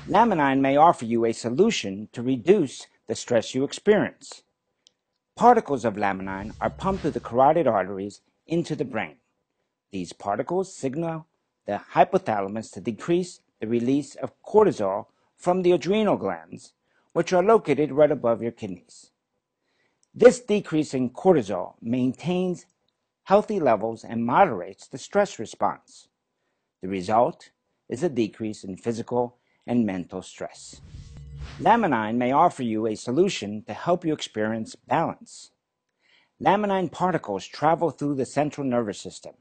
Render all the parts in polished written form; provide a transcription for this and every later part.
Laminine may offer you a solution to reduce the stress you experience. Particles of laminine are pumped through the carotid arteries into the brain. These particles signal the hypothalamus to decrease the release of cortisol from the adrenal glands, which are located right above your kidneys. This decrease in cortisol maintains healthy levels and moderates the stress response. The result is a decrease in physical and mental stress. Laminine may offer you a solution to help you experience balance. Laminine particles travel through the central nervous system.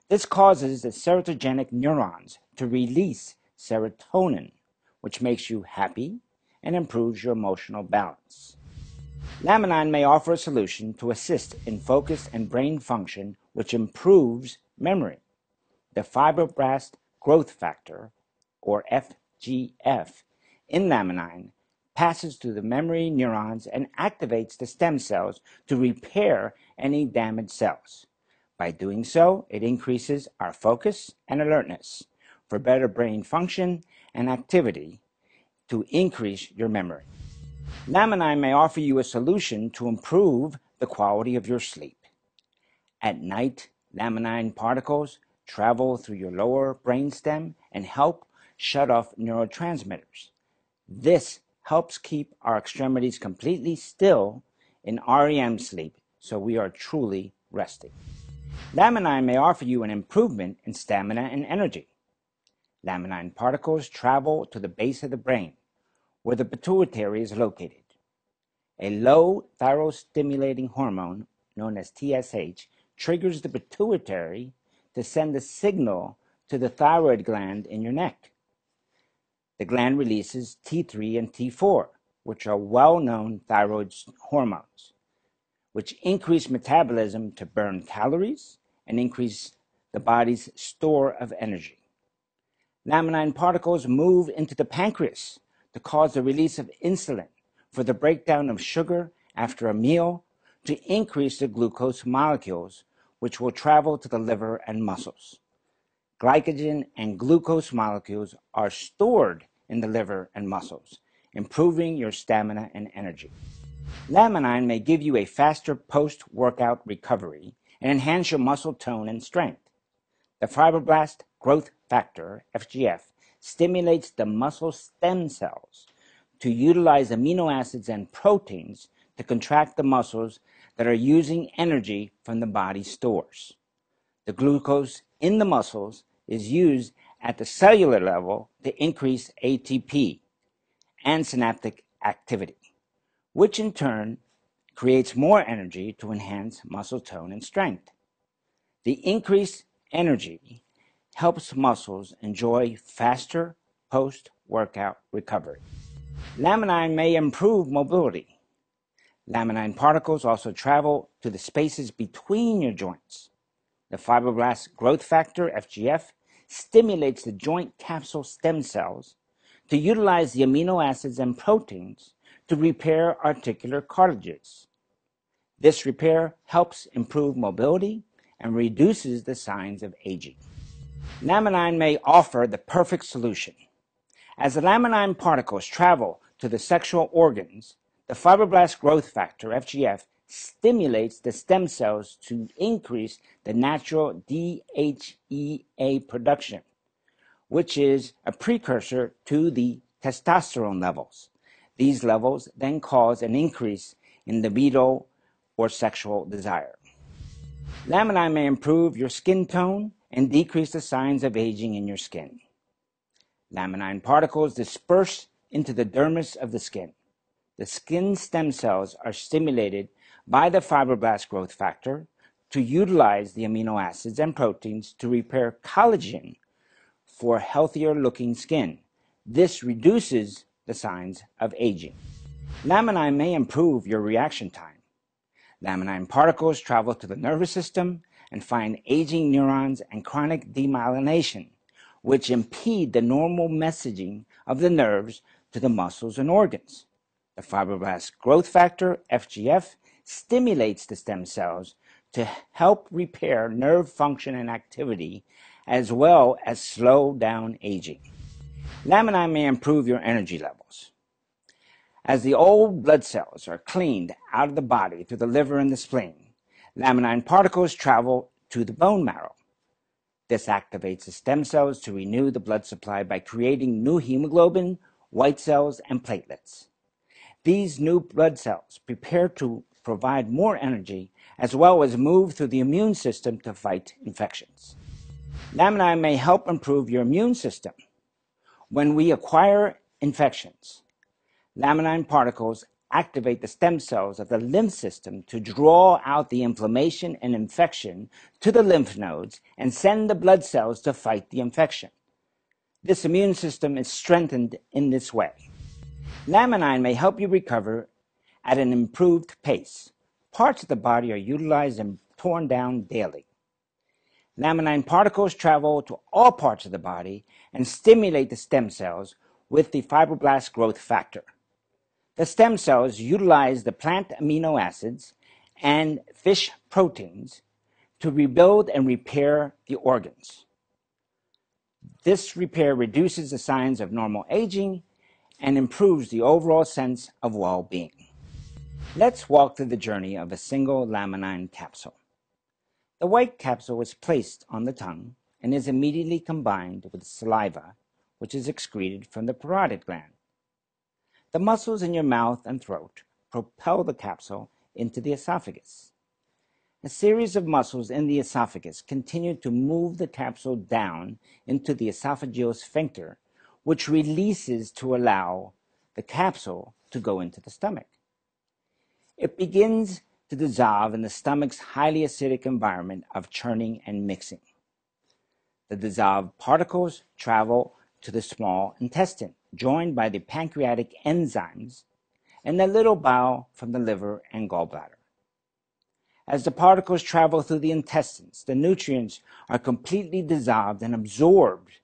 This causes the serotogenic neurons to release serotonin, which makes you happy and improves your emotional balance. Laminine may offer a solution to assist in focus and brain function, which improves memory. The fibroblast growth factor, or FGF, in laminine passes through the memory neurons and activates the stem cells to repair any damaged cells. By doing so, it increases our focus and alertness for better brain function and activity to increase your memory. Laminine may offer you a solution to improve the quality of your sleep. At night, laminine particles travel through your lower brainstem and help shut off neurotransmitters. This helps keep our extremities completely still in REM sleep, so we are truly resting. Laminine may offer you an improvement in stamina and energy. Laminine particles travel to the base of the brain, where the pituitary is located. A low thyroid-stimulating hormone, known as TSH, triggers the pituitary to send a signal to the thyroid gland in your neck. The gland releases T3 and T4, which are well-known thyroid hormones, which increase metabolism to burn calories and increase the body's store of energy. Laminine particles move into the pancreas to cause the release of insulin for the breakdown of sugar after a meal to increase the glucose molecules, which will travel to the liver and muscles. Glycogen and glucose molecules are stored in the liver and muscles, improving your stamina and energy. Laminine may give you a faster post-workout recovery and enhance your muscle tone and strength. The fibroblast growth factor, FGF, stimulates the muscle stem cells to utilize amino acids and proteins to contract the muscles that are using energy from the body's stores. The glucose in the muscles is used at the cellular level to increase ATP and synaptic activity, which in turn creates more energy to enhance muscle tone and strength. The increased energy helps muscles enjoy faster post-workout recovery. Laminine may improve mobility. Laminine particles also travel to the spaces between your joints. The fibroblast growth factor, FGF, stimulates the joint capsule stem cells to utilize the amino acids and proteins to repair articular cartilages. This repair helps improve mobility and reduces the signs of aging. Laminine may offer the perfect solution. As the laminine particles travel to the sexual organs, the fibroblast growth factor, FGF, stimulates the stem cells to increase the natural DHEA production, which is a precursor to the testosterone levels. These levels then cause an increase in libido or sexual desire. Laminine may improve your skin tone and decrease the signs of aging in your skin. Laminine particles disperse into the dermis of the skin. The skin stem cells are stimulated by the fibroblast growth factor to utilize the amino acids and proteins to repair collagen for healthier looking skin. This reduces the signs of aging. Laminine may improve your reaction time. Laminine particles travel to the nervous system and find aging neurons and chronic demyelination, which impede the normal messaging of the nerves to the muscles and organs. The fibroblast growth factor, FGF, stimulates the stem cells to help repair nerve function and activity, as well as slow down aging. Laminine may improve your energy levels. As the old blood cells are cleaned out of the body through the liver and the spleen, laminine particles travel to the bone marrow. This activates the stem cells to renew the blood supply by creating new hemoglobin, white cells, and platelets. These new blood cells prepare to provide more energy as well as move through the immune system to fight infections. Laminine may help improve your immune system. When we acquire infections, laminine particles activate the stem cells of the lymph system to draw out the inflammation and infection to the lymph nodes and send the blood cells to fight the infection. This immune system is strengthened in this way. Laminine may help you recover at an improved pace. Parts of the body are utilized and torn down daily. Laminine particles travel to all parts of the body and stimulate the stem cells with the fibroblast growth factor. The stem cells utilize the plant amino acids and fish proteins to rebuild and repair the organs. This repair reduces the signs of normal aging and improves the overall sense of well-being. Let's walk through the journey of a single laminine capsule. The white capsule is placed on the tongue and is immediately combined with saliva, which is excreted from the parotid gland. The muscles in your mouth and throat propel the capsule into the esophagus. A series of muscles in the esophagus continue to move the capsule down into the esophageal sphincter, which releases to allow the capsule to go into the stomach. It begins to dissolve in the stomach's highly acidic environment of churning and mixing. The dissolved particles travel to the small intestine, joined by the pancreatic enzymes, and the little bile from the liver and gallbladder. As the particles travel through the intestines, the nutrients are completely dissolved and absorbed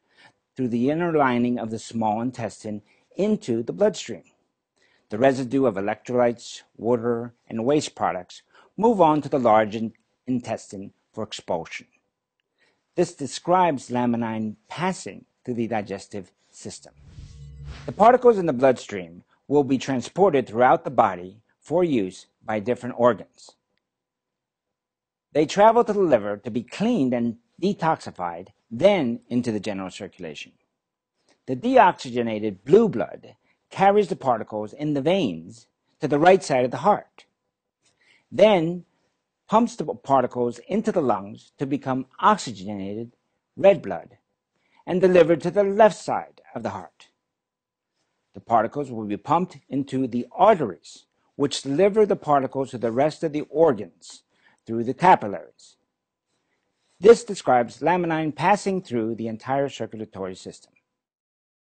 through the inner lining of the small intestine into the bloodstream. The residue of electrolytes, water, and waste products move on to the large intestine for expulsion. This describes laminine passing through the digestive system. The particles in the bloodstream will be transported throughout the body for use by different organs. They travel to the liver to be cleaned and detoxified, then into the general circulation. The deoxygenated blue blood carries the particles in the veins to the right side of the heart, then pumps the particles into the lungs to become oxygenated red blood and delivered to the left side of the heart. The particles will be pumped into the arteries, which deliver the particles to the rest of the organs through the capillaries. This describes laminine passing through the entire circulatory system.